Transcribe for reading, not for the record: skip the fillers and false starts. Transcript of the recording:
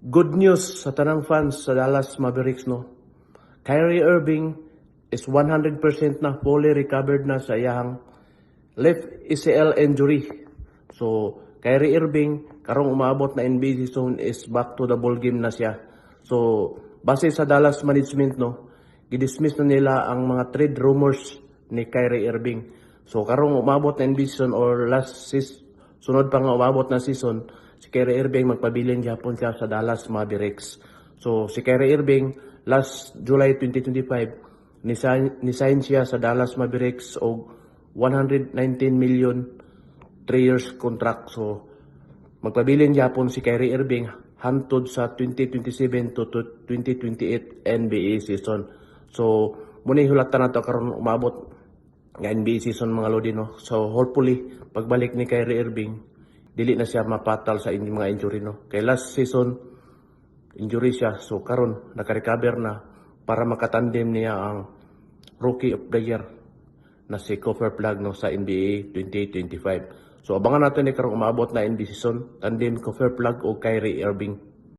Good news sa tanang fans sa Dallas Mavericks, no. Kyrie Irving is 100% na fully recovered na sa iyang left ACL injury. So, Kyrie Irving karong umabot na NBA season is back to the ball game na siya. So, base sa Dallas management, no, gidismiss na nila ang mga trade rumors ni Kyrie Irving. So, karong umabot na NBA season or last season, sunod pa nga umabot na season, si Kyrie Irving magpabiling Japon siya sa Dallas Mavericks. So, si Kyrie Irving last July 2025 nisign siya sa Dallas Mavericks og 119 million 3 years contract. So, magpabiling Japon si Kyrie Irving hantod sa 2027 to 2028 NBA season. So, muna hulatan na to karon umabot nga NBA season mga lodi, no. So, hopefully pagbalik ni Kyrie Irving dili na siya mapatal sa mga injury, no. Kay last season injury siya, so karon naka-recover na para makatandem niya ang Rookie of the Year na si Cooper Flag, no, sa NBA 2025. So abangan natin ni karong umabot na NBA season tandem Cooper Flag o Kyrie Irving.